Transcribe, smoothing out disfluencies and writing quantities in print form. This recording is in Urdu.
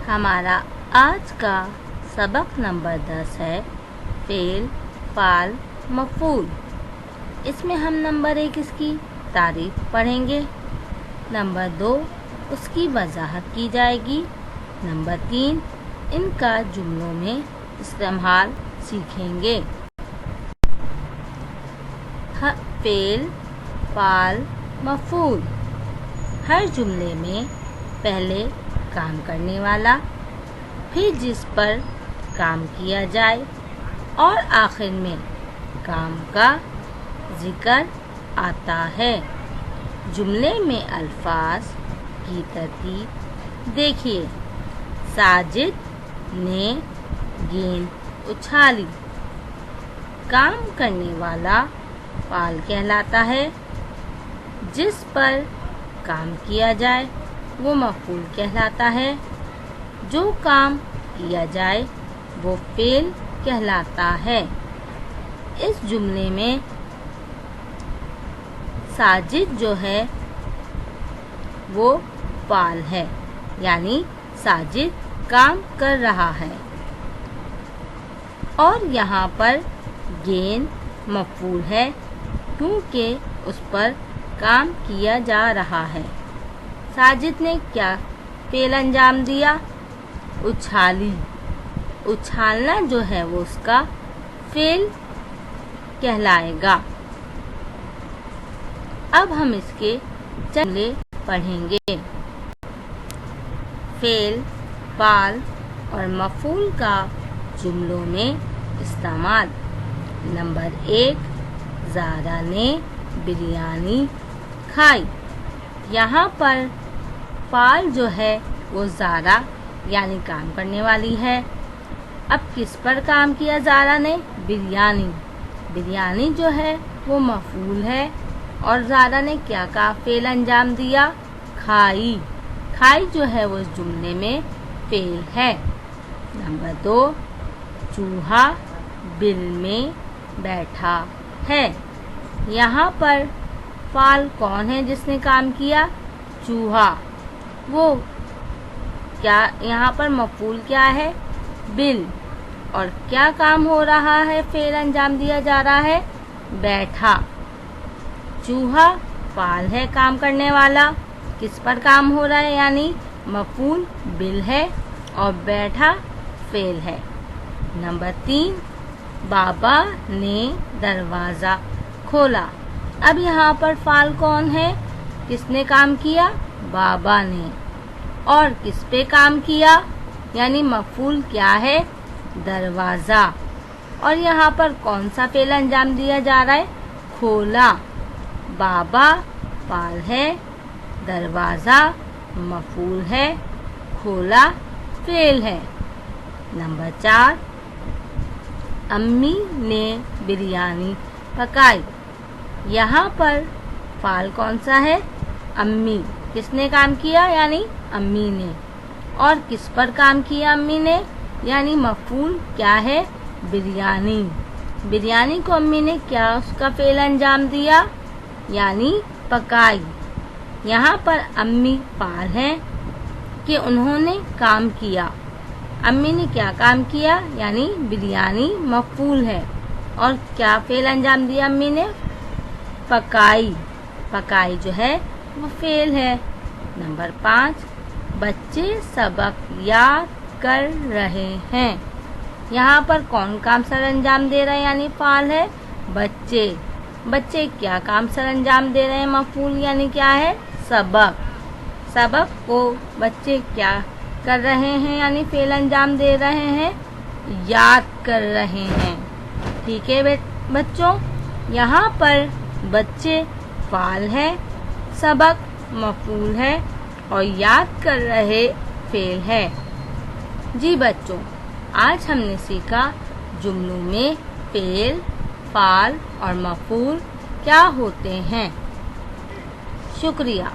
ہمارا آج کا سبق نمبر 10 ہے فعل، فعل، مفعول۔ اس میں ہم نمبر 1 اس کی تعریف پڑھیں گے، نمبر 2 اس کی وضاحت کی جائے گی، نمبر 3 ان کا جملوں میں استعمال سیکھیں گے۔ فعل، فعل، مفعول۔ ہر جملے میں پہلے کام کرنے والا، پھر جس پر کام کیا جائے اور آخر میں کام کا ذکر آتا ہے۔ جملے میں الفاظ کی ترتیب دیکھیے۔ ساجد نے گیند اچھالی۔ کام کرنے والا فعل کہلاتا ہے، جس پر کام کیا جائے وہ مفعول کہلاتا ہے، جو کام کیا جائے وہ فعل کہلاتا ہے۔ اس جملے میں ساجد جو ہے وہ فعل ہے، یعنی ساجد کام کر رہا ہے، اور یہاں پر گیند مفعول ہے کیونکہ اس پر کام کیا جا رہا ہے۔ ساجد نے کیا فعل انجام دیا؟ اچھالی۔ اچھالنا جو ہے وہ اس کا فعل کہلائے گا۔ اب ہم اس کے جملے پڑھیں گے۔ فعل، فعل اور مفعول کا جملوں میں استعمال۔ نمبر 1، زارا نے بریانی کھائی۔ یہاں پر فعل جو ہے وہ زارا یعنی کام کرنے والی ہے۔ اب کس پر کام کیا زارا نے؟ بریانی۔ بریانی جو ہے وہ مفعول ہے، اور زارا نے کیا فعل انجام دیا؟ کھائی۔ کھائی جو ہے وہ اس جملے میں فعل ہے۔ نمبر 2، چوہا بل میں بیٹھا ہے۔ یہاں پر فعل کون ہے جس نے کام کیا؟ چوہا۔ وہ کیا یہاں پر مفعول کیا ہے؟ بل۔ اور کیا کام ہو رہا ہے؟ فعل انجام دیا جا رہا ہے؟ بیٹھا۔ چوہا فعل ہے کام کرنے والا، کس پر کام ہو رہا ہے؟ یعنی مفعول بل ہے، اور بیٹھا فعل ہے۔ نمبر 3، بابا نے دروازہ کھولا۔ اب یہاں پر فعل کون ہے؟ کس نے کام کیا؟ بابا نے۔ اور کس پہ کام کیا؟ یعنی مفعول کیا ہے؟ دروازہ۔ اور یہاں پر کون سا فعل انجام دیا جا رہا ہے؟ کھولا۔ بابا فعل ہے، دروازہ مفعول ہے، کھولا فعل ہے۔ نمبر 4، امی نے بریانی پکائی۔ یہاں پر فعل کون سا ہے؟ امی۔ کس نے کام کیا؟ یعنی امی نے۔ اور کس پر کام کیا امی نے؟ یعنی مفعول کیا ہے؟ بریانی۔ بریانی کو امی نے کیا اس کا فعل انجام دیا؟ یعنی پکائی۔ یہاں پر امی فعل ہے کہ انہوں نے کام کیا۔ امی نے کیا کام کیا؟ یعنی بریانی مفعول ہے، اور کیا فعل انجام دیا امی نے؟ پکائی۔ پکائی جو ہے وہ فعل ہے۔ نمبر 5، بچے سبق یاد کر رہے ہیں۔ یہاں پر کون کام سر انجام دے رہا ہے؟ یعنی فعل ہے، بچے۔ بچے کیا کام سر انجام دے رہے ہیں؟ مفعول یعنی کیا ہے؟ سبق۔ سبق کو بچے کیا کر رہے ہیں؟ یعنی فعل انجام دے رہے ہیں، یاد کر رہے ہیں۔ ٹھیک ہے بچوں، یہاں پر بچے فعل ہے، سبق مفعول ہے، اور یاد کر رہے فعل ہے۔ جی بچوں، آج ہم نے سیکھا جملوں میں فعل، فعل اور مفعول کیا ہوتے ہیں۔ شکریہ۔